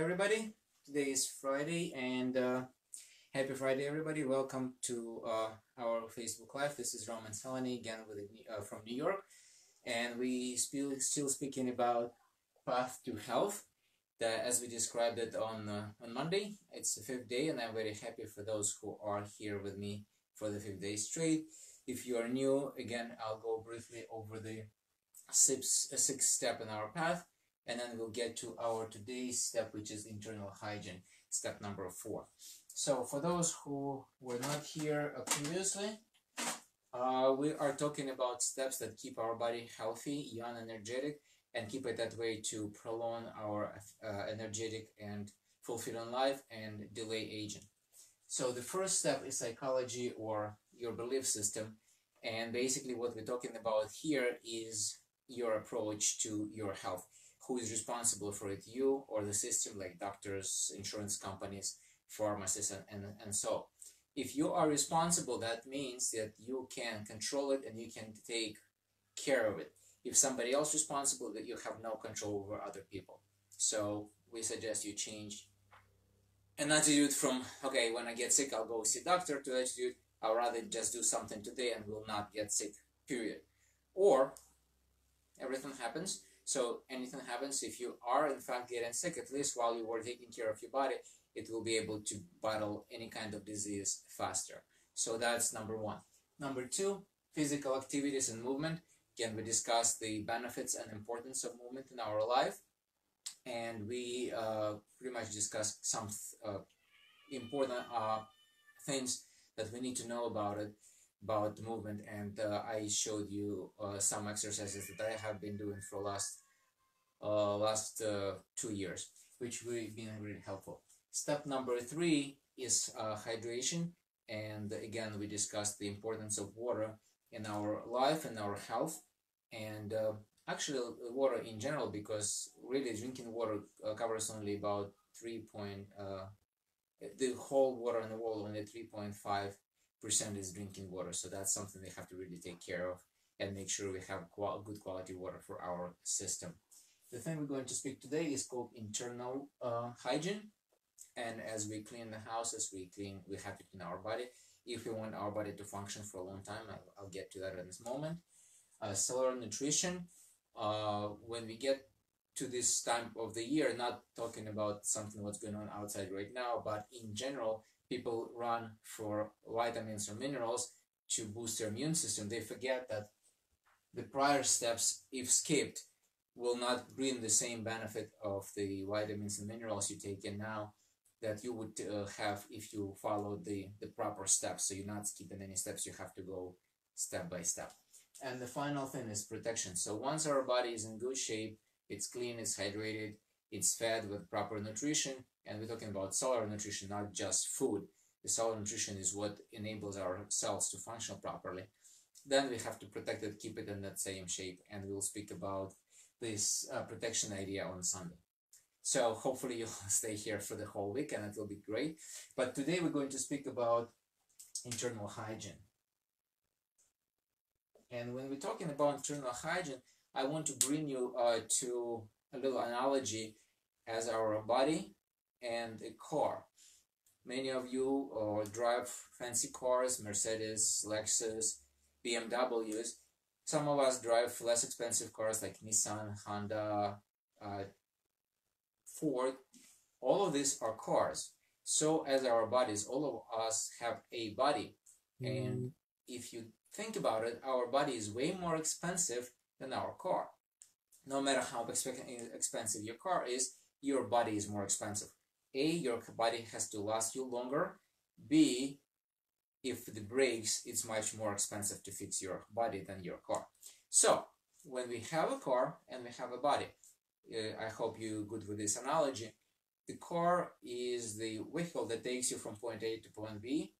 everybody. Today is Friday, and happy Friday, everybody. Welcome to our Facebook Live. This is Roman Salani again from New York, and we still speaking about path to health. As we described it on Monday, it's the fifth day, and I'm very happy for those who are here with me for the fifth day straight. If you are new, again, I'll go briefly over the sixth step in our path, and then we'll get to our today's step, which is internal hygiene, step number 4. So for those who were not here previously, we are talking about steps that keep our body healthy, young, energetic, and keep it that way to prolong our energetic and fulfilling life and delay aging. So the first step is psychology, or your belief system, and basically what we're talking about here is your approach to your health. Who is responsible for it, you or the system, like doctors, insurance companies, pharmacists, and so. If you are responsible, that means that you can control it and you can take care of it. If somebody else is responsible, that you have no control over other people. So we suggest you change an attitude from, okay, when I get sick, I'll go see doctor, to attitude, I'll rather just do something today and will not get sick, period. Or everything happens. So anything happens, if you are in fact getting sick, at least while you were taking care of your body, it will be able to battle any kind of disease faster. So that's number 1. Number 2, physical activities and movement. Again, we discussed the benefits and importance of movement in our life, and we pretty much discussed some important things that we need to know about it, about movement, and I showed you some exercises that I have been doing for last 2 years, which will be really helpful. Step number 3 is hydration, and again we discussed the importance of water in our life and our health, and actually water in general, because really drinking water covers only about the whole water in the world, only 3.5% is drinking water. So that's something we have to really take care of and make sure we have good quality water for our system. The thing we're going to speak today is called internal hygiene. And as we clean the house, we have to clean our body. If we want our body to function for a long time, I'll get to that in this moment. Cellular nutrition. When we get to this time of the year, not talking about something what's going on outside right now, but in general, people run for vitamins or minerals to boost their immune system. They forget that the prior steps, if skipped, will not bring the same benefit of the vitamins and minerals you take in now that you would have if you follow the proper steps. So you're not skipping any steps, you have to go step by step. And the final thing is protection. So once our body is in good shape, it's clean, it's hydrated, it's fed with proper nutrition, and we're talking about cellular nutrition, not just food. The cellular nutrition is what enables our cells to function properly. Then we have to protect it, keep it in that same shape, and we'll speak about this protection idea on Sunday. So hopefully you'll stay here for the whole week, and it will be great. But today we're going to speak about internal hygiene. And when we're talking about internal hygiene, I want to bring you to a little analogy as our body and a car. Many of you drive fancy cars, Mercedes, Lexus, BMWs. Some of us drive less expensive cars like Nissan, Honda, Ford. All of these are cars. So as our bodies, all of us have a body. And if you think about it, our body is way more expensive than our car. No matter how expensive your car is, your body is more expensive. A, your body has to last you longer. B, if it breaks, it's much more expensive to fix your body than your car. So when we have a car and we have a body, I hope you're good with this analogy. The car is the vehicle that takes you from point A to point B.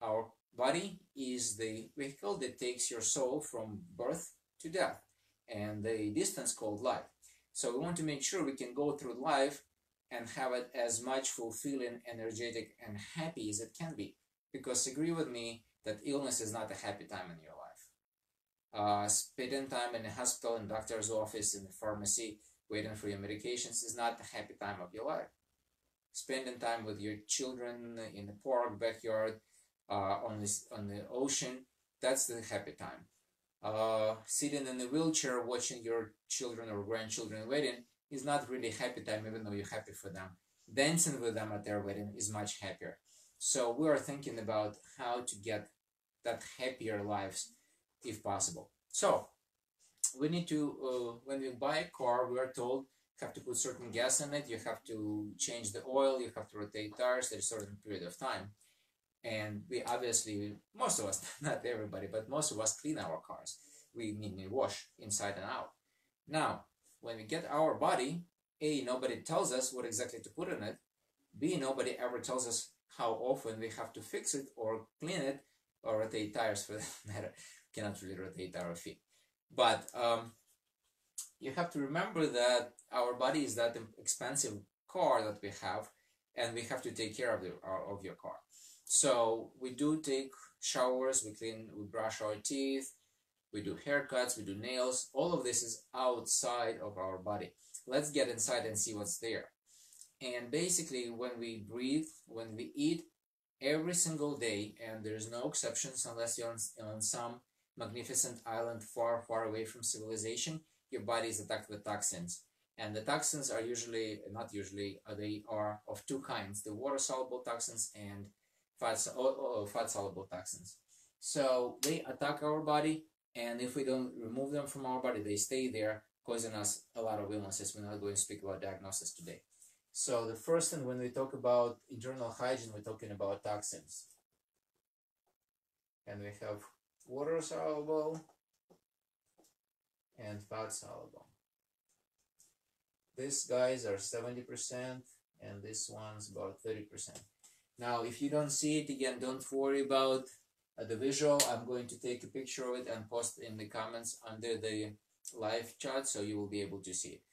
Our body is the vehicle that takes your soul from birth to death, and the distance called life. So we want to make sure we can go through life and have it as much fulfilling, energetic, and happy as it can be. Because agree with me that illness is not a happy time in your life. Spending time in a hospital, in doctor's office, in the pharmacy, waiting for your medications is not the happy time of your life. spending time with your children in the park, backyard, on the ocean, that's the happy time. Sitting in a wheelchair watching your children or grandchildren wedding is not really happy time, even though you're happy for them. Dancing with them at their wedding is much happier. So we are thinking about how to get that happier lives if possible. So we need to, when we buy a car, we are told you have to put certain gas in it, you have to change the oil, you have to rotate tires at a certain period of time. And we obviously, most of us, not everybody, but most of us clean our cars. We need to wash inside and out. Now, when we get our body, A, nobody tells us what exactly to put in it. B, nobody ever tells us how often we have to fix it or clean it or rotate tires for that matter. Cannot really rotate our feet. But you have to remember that our body is that expensive car that we have, and we have to take care of your car. So we do take showers, we clean, we brush our teeth, we do haircuts, we do nails. All of this is outside of our body. Let's get inside and see what's there. And basically, when we breathe, when we eat, every single day, and there's no exceptions unless you're on some magnificent island far, far away from civilization, your body is attacked with toxins. And the toxins are usually, not usually, they are of two kinds, the water-soluble toxins and fat-soluble toxins. So they attack our body, and if we don't remove them from our body, they stay there, causing us a lot of illnesses. We're not going to speak about diagnosis today. So the first thing, when we talk about internal hygiene, we're talking about toxins. And we have water-soluble and fat-soluble. These guys are 70%, and this one's about 30%. Now, if you don't see it, again, don't worry about the visual. I'm going to take a picture of it and post in the comments under the live chat, so you will be able to see it.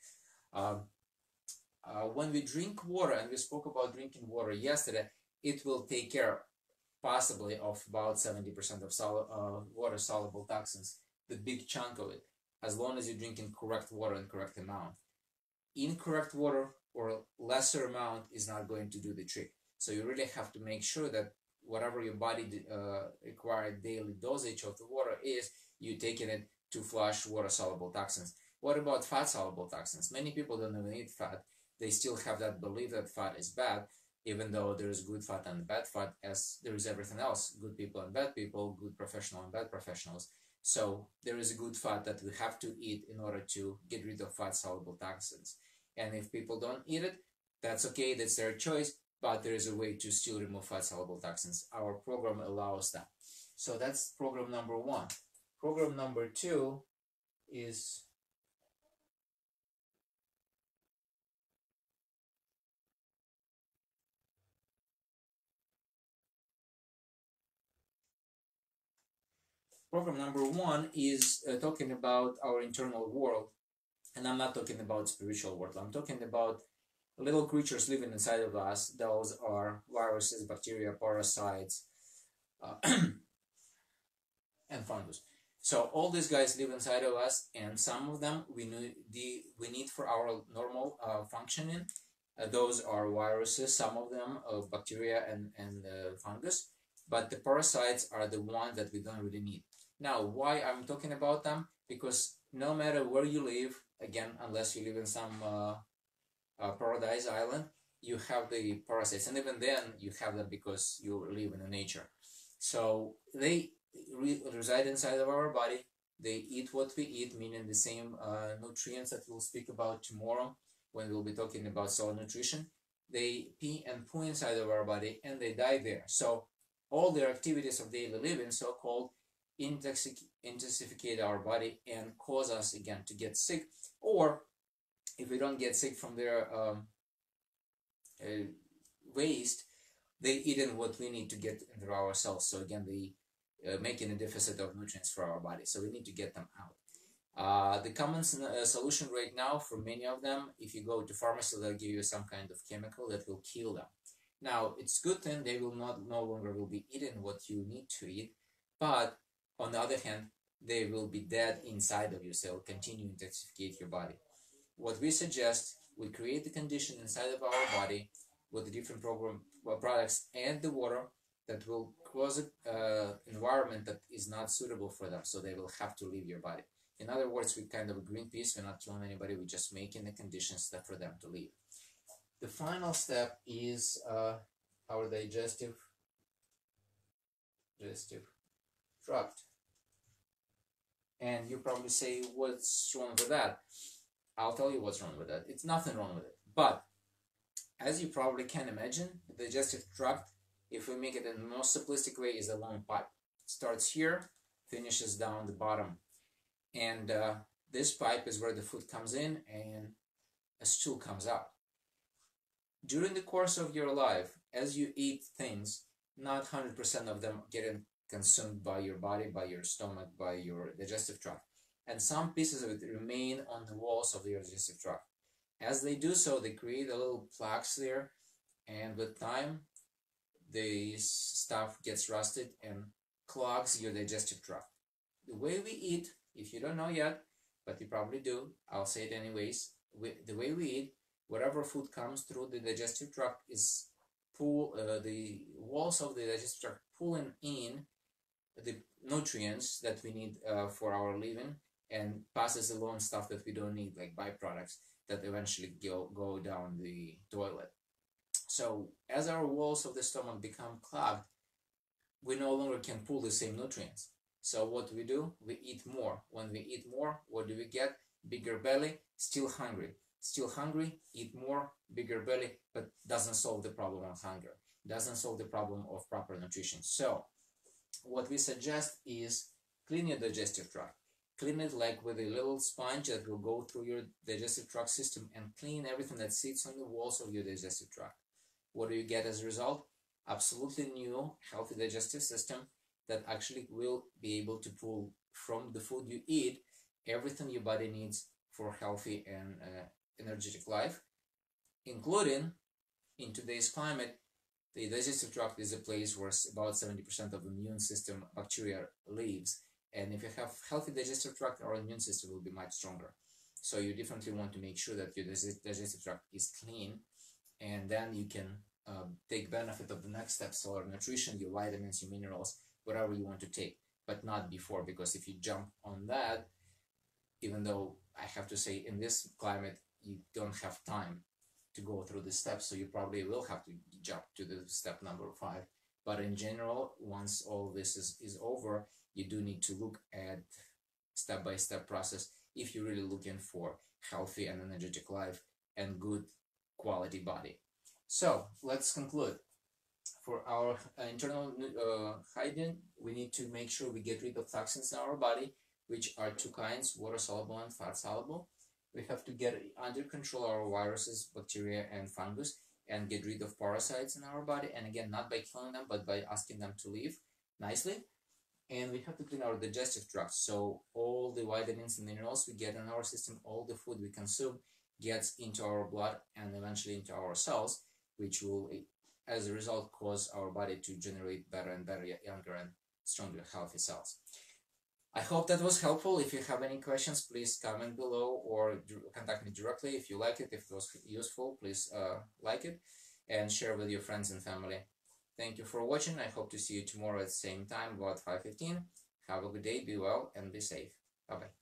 When we drink water, and we spoke about drinking water yesterday, it will take care possibly of about 70% of water-soluble toxins, the big chunk of it, as long as you're drinking correct water in correct amount. Incorrect water or lesser amount is not going to do the trick. So you really have to make sure that whatever your body required daily dosage of the water is, you're taking it to flush water-soluble toxins. What about fat-soluble toxins? Many people don't even eat fat. They still have that belief that fat is bad, even though there is good fat and bad fat, as there is everything else, good people and bad people, good professional and bad professionals. So there is a good fat that we have to eat in order to get rid of fat-soluble toxins. And if people don't eat it, that's okay, that's their choice, but there is a way to still remove fat-soluble toxins. Our program allows that. So that's program number one. Program number two is talking about our internal world, and I'm not talking about spiritual world. I'm talking about little creatures living inside of us. Those are viruses, bacteria, parasites, and fungus. So all these guys live inside of us, and some of them we need for our normal functioning. Those are viruses, some of them bacteria and fungus, but the parasites are the ones that we don't really need. Now, why I'm talking about them? Because no matter where you live, again, unless you live in some paradise island, you have the parasites, and even then you have them because you live in the nature. So they reside inside of our body. They eat what we eat, meaning the same nutrients that we'll speak about tomorrow when we'll be talking about soil nutrition. They pee and poo inside of our body, and they die there. So all their activities of daily living, so-called, intoxify our body and cause us again to get sick. Or if we don't get sick from their waste, they eat in what we need to get into our cells. So again, they making a deficit of nutrients for our body. So we need to get them out. The common solution right now for many of them, if you go to pharmacy, they'll give you some kind of chemical that will kill them. Now, it's good thing they will no longer will be eating what you need to eat, but on the other hand, they will be dead inside of you, so will continue to intoxicate your body. What we suggest, we create the condition inside of our body with the different products and the water that will cause an environment that is not suitable for them, so they will have to leave your body. In other words, we kind of a Greenpeace, we're not killing anybody, we're just making the conditions that for them to leave. The final step is our digestive tract. And you probably say, what's wrong with that? I'll tell you what's wrong with that. It's nothing wrong with it. But as you probably can imagine, the digestive tract, if we make it in the most simplistic way, is a long pipe. It starts here, finishes down the bottom. And this pipe is where the food comes in and a stool comes out. During the course of your life, as you eat things, not 100% of them get consumed by your body, by your stomach, by your digestive tract. And some pieces of it remain on the walls of your digestive tract. As they do so, they create a little plaques there, and with time, this stuff gets rusted and clogs your digestive tract. The way we eat, if you don't know yet, but you probably do, I'll say it anyways, the way we eat, whatever food comes through the digestive tract is the walls of the digestive tract pulling in the nutrients that we need for our living, and passes along stuff that we don't need, like byproducts that eventually go down the toilet. So as our walls of the stomach become clogged, we no longer can pull the same nutrients. So what we do, we eat more. When we eat more, what do we get? Bigger belly, still hungry. Still hungry, eat more, bigger belly, but doesn't solve the problem of hunger. Doesn't solve the problem of proper nutrition. So what we suggest is clean your digestive tract. Clean it like with a little sponge that will go through your digestive tract system and clean everything that sits on the walls of your digestive tract. What do you get as a result? Absolutely new, healthy digestive system that actually will be able to pull from the food you eat everything your body needs for healthy and energetic life, including in today's climate. The digestive tract is a place where about 70% of the immune system bacteria lives. And if you have healthy digestive tract, our immune system will be much stronger. So you definitely want to make sure that your digestive tract is clean, and then you can take benefit of the next steps, so nutrition, your vitamins, your minerals, whatever you want to take, but not before, because if you jump on that, even though I have to say in this climate, you don't have time to go through the steps, so you probably will have to jump to the step number 5. But in general, once all this is over, you do need to look at step-by-step process if you're really looking for healthy and energetic life and good quality body. So let's conclude. For our internal hygiene, we need to make sure we get rid of toxins in our body, which are 2 kinds, water soluble and fat soluble. We have to get under control our viruses, bacteria, and fungus, and get rid of parasites in our body. And again, not by killing them, but by asking them to leave nicely. And we have to clean our digestive tract, so all the vitamins and minerals we get in our system, all the food we consume, gets into our blood and eventually into our cells, which will, as a result, cause our body to generate better and better, younger and stronger, healthy cells. I hope that was helpful. If you have any questions, please comment below or contact me directly. If you like it, if it was useful, please like it and share with your friends and family. Thank you for watching. I hope to see you tomorrow at the same time, about 5:15. Have a good day, be well, and be safe. Bye-bye.